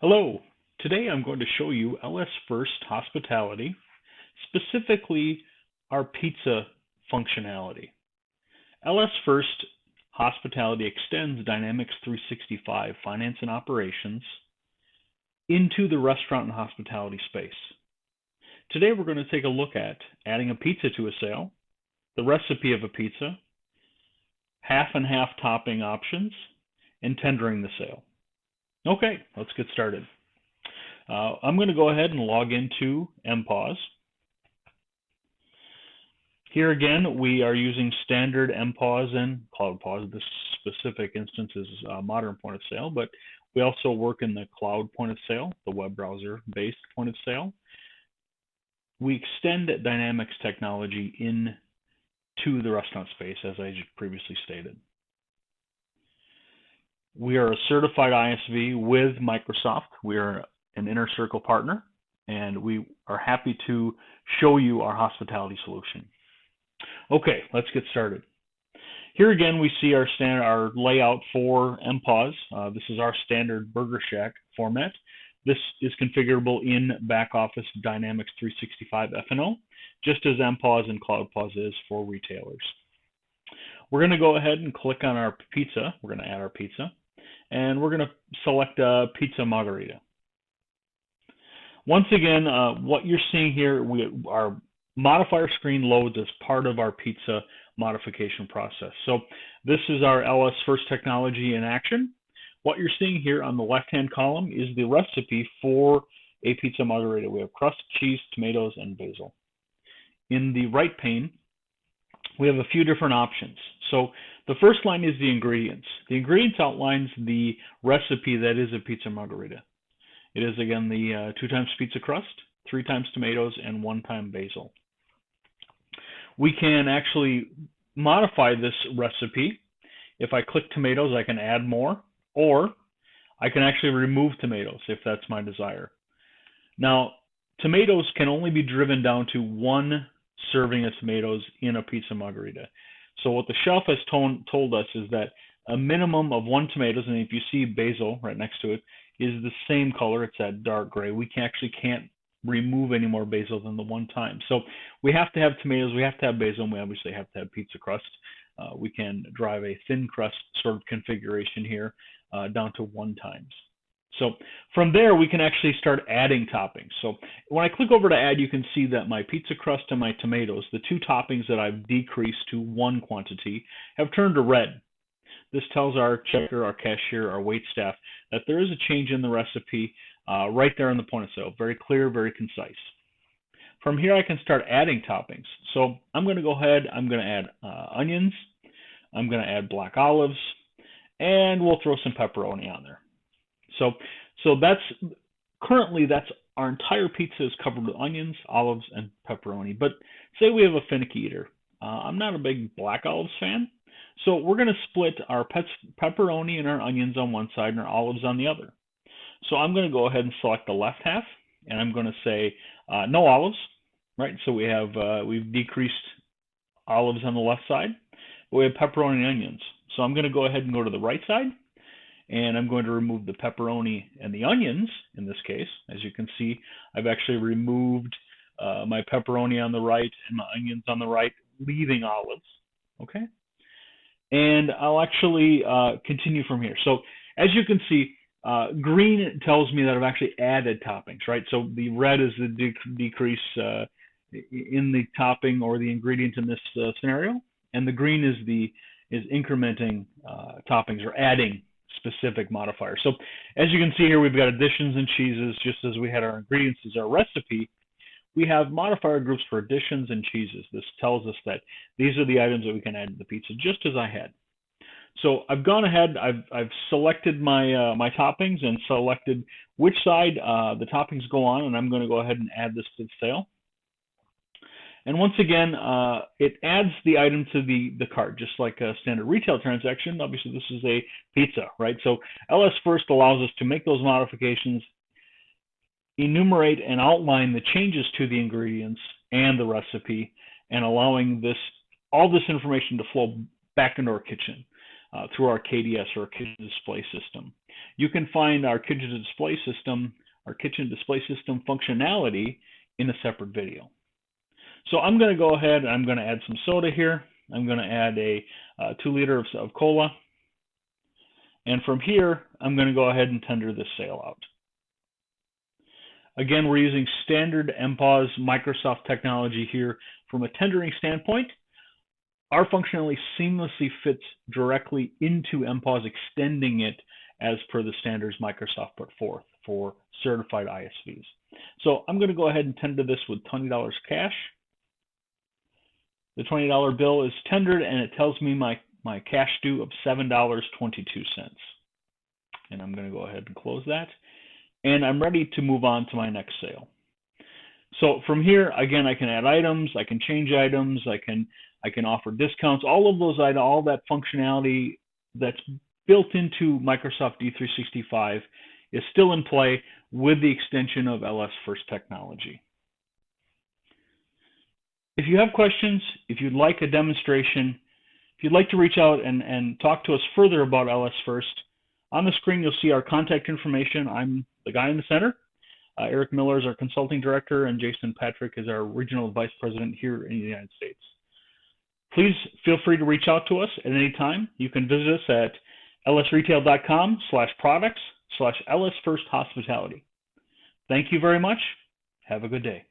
Hello, today I'm going to show you LS First Hospitality, specifically our pizza functionality. LS First Hospitality extends Dynamics 365 Finance and Operations into the restaurant and hospitality space. Today we're going to take a look at adding a pizza to a sale, the recipe of a pizza, half and half topping options, and tendering the sale. Okay, let's get started. I'm going to go ahead and log into MPOS. Here again, we are using standard MPOS and CloudPOS. This specific instance is modern point of sale, but we also work in the cloud point of sale, the web browser-based point of sale. We extend Dynamics technology into the restaurant space, as I previously stated. We are a certified ISV with Microsoft. We are an Inner Circle partner, and we are happy to show you our hospitality solution. Okay, let's get started. Here again, we see our layout for MPOS. This is our standard Burger Shack format. This is configurable in back office Dynamics 365 F&O, just as MPOS and CloudPOS is for retailers. We're going to go ahead and click on our pizza. We're going to add our pizza, and we're going to select Pizza Margherita. Once again, what you're seeing here, our modifier screen loads as part of our pizza modification process. So this is our LS First technology in action. What you're seeing here on the left-hand column is the recipe for a pizza margherita. We have crust, cheese, tomatoes, and basil. In the right pane, we have a few different options. So the first line is the ingredients. The ingredients outlines the recipe that is a pizza margherita. It is, again, the 2 times pizza crust, 3 times tomatoes, and 1 time basil. We can actually modify this recipe. If I click tomatoes, I can add more, or I can actually remove tomatoes if that's my desire. Now, tomatoes can only be driven down to 1 serving of tomatoes in a pizza margherita. So what the shelf has told us is that a minimum of 1 tomatoes, and if you see basil right next to it, is the same color. It's that dark gray. We actually can't remove any more basil than the 1 time. So we have to have tomatoes, we have to have basil, and we obviously have to have pizza crust. We can drive a thin crust sort of configuration here down to 1 times. So from there, we can actually start adding toppings. So when I click over to add, you can see that my pizza crust and my tomatoes, the 2 toppings that I've decreased to 1 quantity, have turned to red. This tells our checker, our cashier, our wait staff that there is a change in the recipe right there in the point of sale. Very clear, very concise. From here, I can start adding toppings. So I'm going to go ahead, I'm going to add onions, I'm going to add black olives, and we'll throw some pepperoni on there. So currently that's our entire pizza is covered with onions, olives, and pepperoni. But say we have a finicky eater. I'm not a big black olives fan. So we're going to split our pepperoni and our onions on one side and our olives on the other. So I'm going to go ahead and select the left half, and I'm going to say no olives, right? So we've decreased olives on the left side, but we have pepperoni and onions. So I'm going to go ahead and go to the right side, and I'm going to remove the pepperoni and the onions in this case. As you can see, I've actually removed my pepperoni on the right and my onions on the right, leaving olives, okay? And I'll actually continue from here. So as you can see, green tells me that I've actually added toppings, right? So the red is the decrease in the topping or the ingredient in this scenario, and the green is incrementing toppings or adding specific modifiers. So as you can see here, we've got additions and cheeses, just as we had our ingredients as our recipe. We have modifier groups for additions and cheeses. This tells us that these are the items that we can add to the pizza, just as I had. So I've gone ahead, I've selected my toppings and selected which side the toppings go on, and I'm going to go ahead and add this to the sale. And once again, it adds the item to the cart, just like a standard retail transaction. Obviously, this is a pizza, right? So LS First allows us to make those modifications, enumerate and outline the changes to the ingredients and the recipe, and allowing all this information to flow back into our kitchen. through our KDS, or kitchen display system. You can find our kitchen display system functionality in a separate video. So I'm going to go ahead and I'm going to add some soda here. I'm going to add a 2 liter of cola. And from here, I'm going to go ahead and tender this sale out. Again, we're using standard MPOS Microsoft technology here. From a tendering standpoint, our functionality seamlessly fits directly into MPOS, extending it as per the standards Microsoft put forth for certified ISVs. So I'm going to go ahead and tender this with $20 cash. The $20 bill is tendered, and it tells me my cash due of $7.22. And I'm going to go ahead and close that. And I'm ready to move on to my next sale. So from here, again, I can add items, I can change items, I can offer discounts. All of those items, all that functionality that's built into Microsoft D365 is still in play with the extension of LS First technology. If you have questions, if you'd like a demonstration, if you'd like to reach out and talk to us further about LS First, on the screen you'll see our contact information. I'm the guy in the center. Eric Miller is our consulting director, and Jason Patrick is our regional vice president here in the United States. Please feel free to reach out to us at any time. You can visit us at lsretail.com/products/LS First Hospitality. Thank you very much. Have a good day.